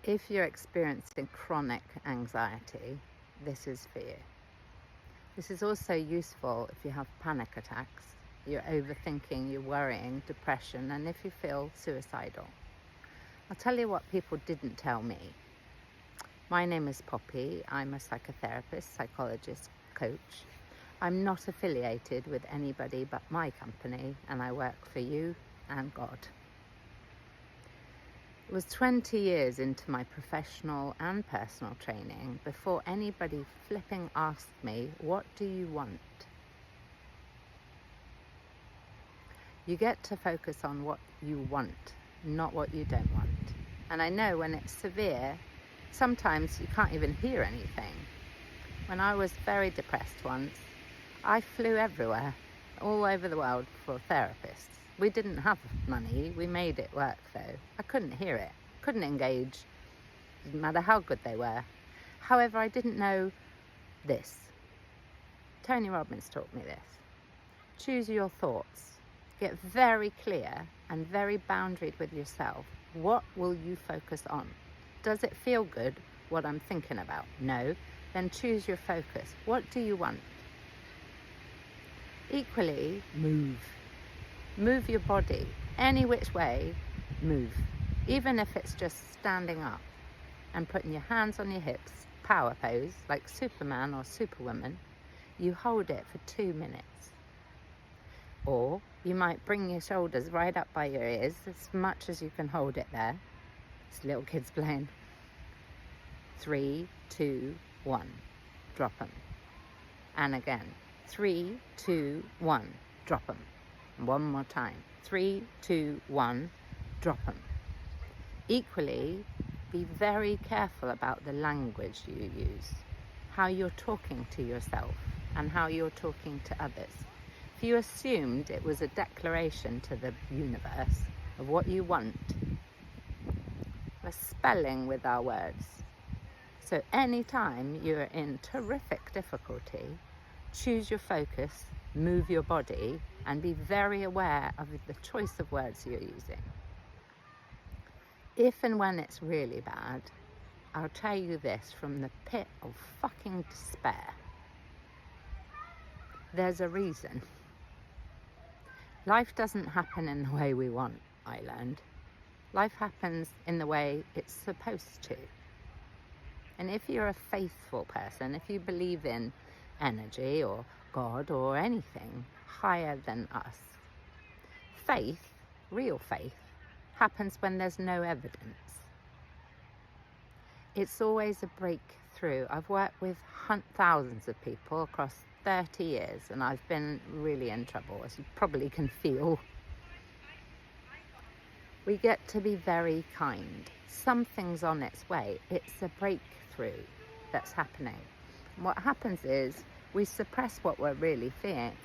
If you're experiencing chronic anxiety, this is for you. This is also useful if you have panic attacks, you're overthinking, you're worrying, depression, and if you feel suicidal. I'll tell you what people didn't tell me. My name is Poppy. I'm a psychotherapist, psychologist, coach. I'm not affiliated with anybody but my company, and I work for you and God. It was 20 years into my professional and personal training before anybody flipping asked me, what do you want? You get to focus on what you want, not what you don't want. And I know when it's severe, sometimes you can't even hear anything. When I was very depressed once, I flew everywhere, all over the world for therapists. We didn't have money, we made it work though. I couldn't hear it, couldn't engage, didn't matter how good they were. However, I didn't know this. Tony Robbins taught me this. Choose your thoughts. Get very clear and very boundaried with yourself. What will you focus on? Does it feel good, what I'm thinking about? No. Then choose your focus. What do you want? Equally, move. Move your body. Any which way, move. Even if it's just standing up and putting your hands on your hips, power pose, like Superman or Superwoman. You hold it for 2 minutes. Or you might bring your shoulders right up by your ears, as much as you can hold it there. It's little kids playing. 3, 2, 1. Drop them. And again. 3, 2, 1. Drop them. One more time. 3, 2, 1. Drop them. Equally, be very careful about the language you use, how you're talking to yourself and how you're talking to others. If you assumed it was a declaration to the universe of what you want, we're spelling with our words. So anytime you're in terrific difficulty, choose your focus, move your body, and be very aware of the choice of words you're using. If and when it's really bad, I'll tell you this from the pit of fucking despair. There's a reason. Life doesn't happen in the way we want, I learned. Life happens in the way it's supposed to. And if you're a faithful person, if you believe in energy or God or anything higher than us, faith, real faith, happens when there's no evidence. It's always a breakthrough. I've worked with thousands of people across 30 years and I've been really in trouble, as you probably can feel. We get to be very kind. Something's on its way. It's a breakthrough that's happening. And what happens is we suppress what we're really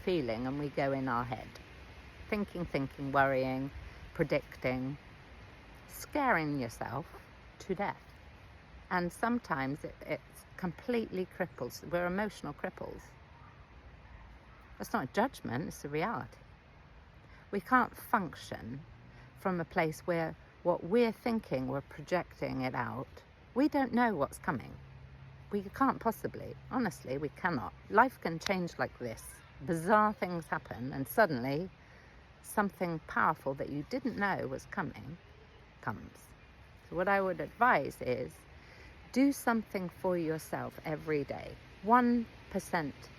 feeling and we go in our head. Thinking, worrying, predicting, scaring yourself to death. And sometimes it's completely cripples. We're emotional cripples. It's not a judgment, it's a reality. We can't function from a place where what we're thinking, we're projecting it out. We don't know what's coming. We can't possibly. Honestly, we cannot. Life can change like this. Bizarre things happen and suddenly something powerful that you didn't know was coming comes. So what I would advise is do something for yourself every day. 1%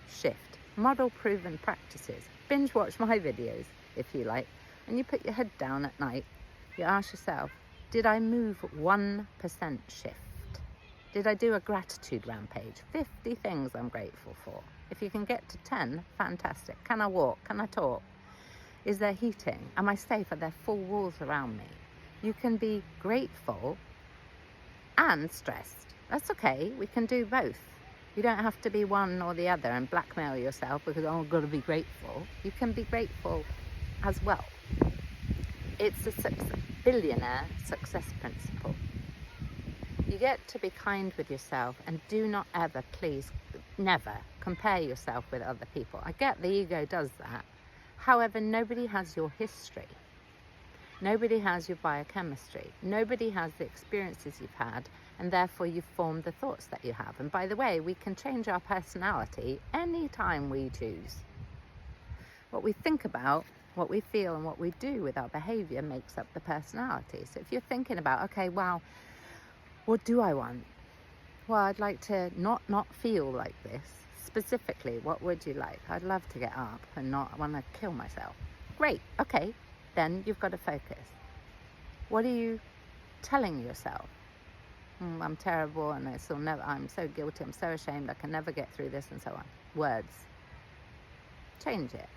shift. Model proven practices. Binge watch my videos if you like. And you put your head down at night. You ask yourself, did I move 1% shift? Did I do a gratitude rampage? 50 things I'm grateful for. If you can get to 10, fantastic. Can I walk? Can I talk? Is there heating? Am I safe? Are there 4 walls around me? You can be grateful and stressed. That's okay. We can do both. You don't have to be one or the other and blackmail yourself because, oh, I've got to be grateful. You can be grateful as well. It's a billionaire success principle. You get to be kind with yourself and do not ever, please, never compare yourself with other people. I get the ego does that. However, nobody has your history. Nobody has your biochemistry. Nobody has the experiences you've had, and therefore you've formed the thoughts that you have. And by the way, we can change our personality anytime we choose. What we think about, what we feel, and what we do with our behaviour makes up the personality. So if you're thinking about, okay, wow, what do I want? Well, I'd like to not feel like this. Specifically, what would you like? I'd love to get up and not want to kill myself. Great, okay, then you've got to focus. What are you telling yourself? I'm terrible, and I'm so guilty, I'm so ashamed, I can never get through this, and so on. Words. Change it.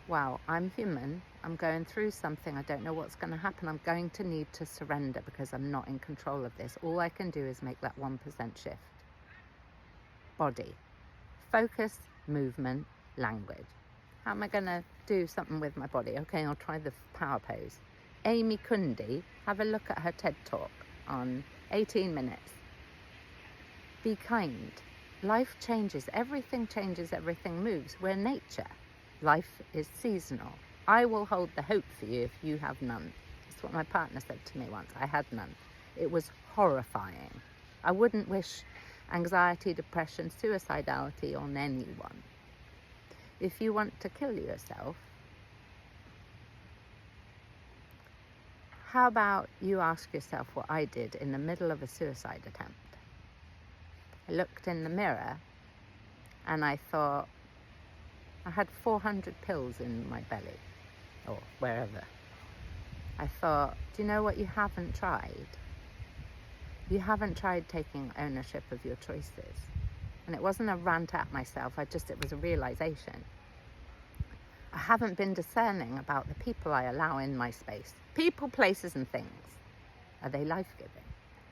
Wow, I'm human, I'm going through something, I don't know what's going to happen, I'm going to need to surrender because I'm not in control of this. All I can do is make that 1% shift. Body. Focus, movement, language. How am I going to do something with my body? Okay, I'll try the power pose. Amy Kundi, have a look at her TED Talk on 18 minutes. Be kind. Life changes, everything moves. We're nature. Life is seasonal. I will hold the hope for you if you have none. That's what my partner said to me once. I had none. It was horrifying. I wouldn't wish anxiety, depression, suicidality on anyone. If you want to kill yourself, how about you ask yourself what I did in the middle of a suicide attempt? I looked in the mirror and I thought, I had 400 pills in my belly, or wherever. I thought, do you know what you haven't tried? You haven't tried taking ownership of your choices. And it wasn't a rant at myself, it was a realization. I haven't been discerning about the people I allow in my space. People, places, and things. Are they life-giving?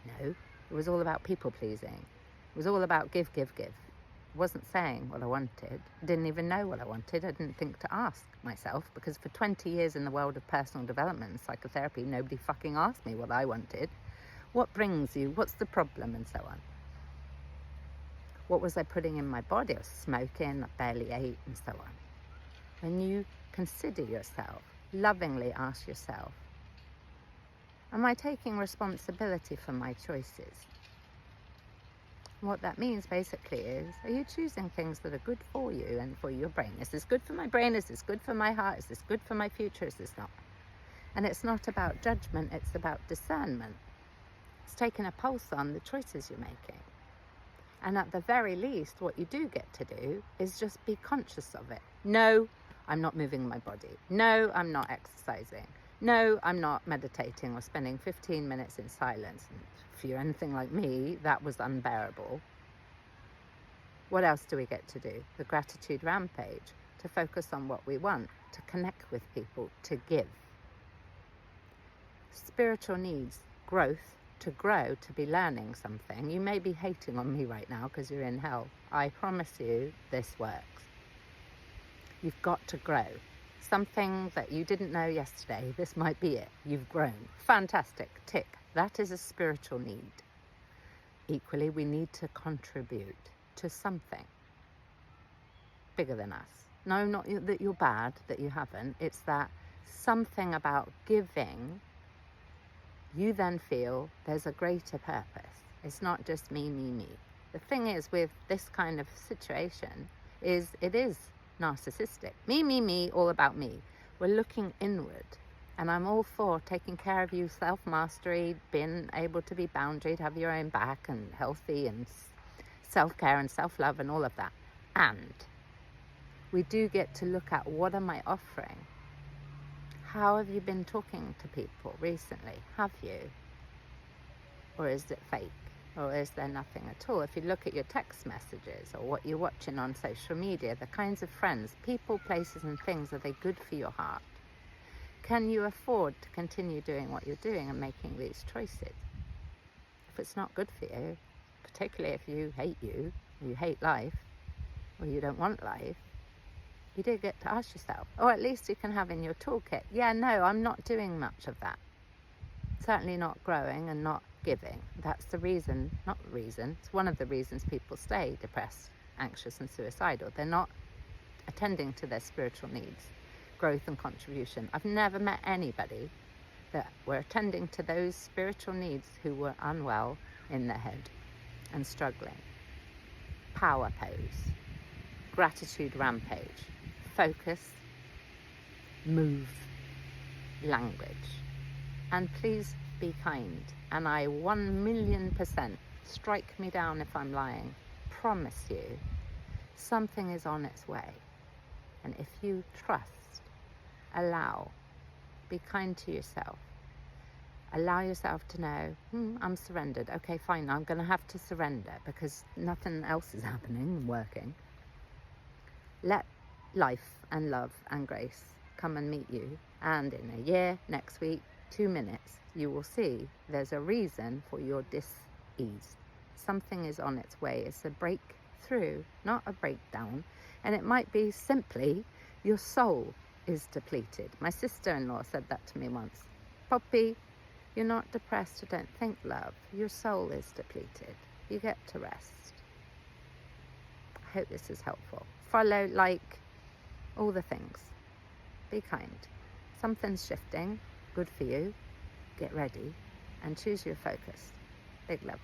No. It was all about people-pleasing. It was all about give. I wasn't saying what I wanted. I didn't even know what I wanted. I didn't think to ask myself, because for 20 years in the world of personal development and psychotherapy, nobody fucking asked me what I wanted. What brings you? What's the problem? And so on. What was I putting in my body? I was smoking, I barely ate, and so on. When you consider yourself, lovingly ask yourself, am I taking responsibility for my choices? What that means basically is, are you choosing things that are good for you and for your brain? Is this good for my brain? Is this good for my heart? Is this good for my future? Is this not? And it's not about judgment, it's about discernment. It's taking a pulse on the choices you're making. And at the very least, what you do get to do is just be conscious of it. No, I'm not moving my body. No, I'm not exercising. No, I'm not meditating or spending 15 minutes in silence. And if you're anything like me, that was unbearable. What else do we get to do? The gratitude rampage, to focus on what we want, to connect with people, to give. Spiritual needs, growth, to grow, to be learning something. You may be hating on me right now because you're in hell. I promise you this works. You've got to grow. Something that you didn't know yesterday, this might be it. You've grown. Fantastic. Tick. That is a spiritual need. Equally, we need to contribute to something bigger than us. No, not that you're bad, that you haven't. It's that something about giving, you then feel there's a greater purpose. It's not just me. The thing is with this kind of situation is it is narcissistic. Me, all about me. We're looking inward. And I'm all for taking care of you, self-mastery, being able to be boundaried, have your own back and healthy and self-care and self-love and all of that. And we do get to look at, what am I offering? How have you been talking to people recently? Have you? Or is it fake? Or is there nothing at all? If you look at your text messages or what you're watching on social media, the kinds of friends, people, places and things, are they good for your heart? Can you afford to continue doing what you're doing and making these choices? If it's not good for you, particularly if you hate life, or you don't want life, you do get to ask yourself, or at least you can have in your toolkit, yeah, no, I'm not doing much of that. Certainly not growing and not giving. That's the reason, not reason, it's one of the reasons people stay depressed, anxious and suicidal. They're not attending to their spiritual needs. growth and contribution. I've never met anybody that were attending to those spiritual needs who were unwell in their head and struggling. Power pose, gratitude rampage, focus, move, language. And please be kind. And I 1,000,000%, strike me down if I'm lying, promise you, something is on its way. And if you trust, allow, be kind to yourself. Allow yourself to know, I'm surrendered. Okay, fine, I'm going to have to surrender because nothing else is happening and working. Let life and love and grace come and meet you. And in a year, next week, 2 minutes, you will see there's a reason for your dis-ease. Something is on its way. It's a breakthrough, not a breakdown. And it might be simply your soul is depleted. My sister-in-law said that to me once. Poppy, you're not depressed or don't think, love. Your soul is depleted. You get to rest. I hope this is helpful. Follow, like, all the things. Be kind. Something's shifting. Good for you. Get ready and choose your focus. Big love.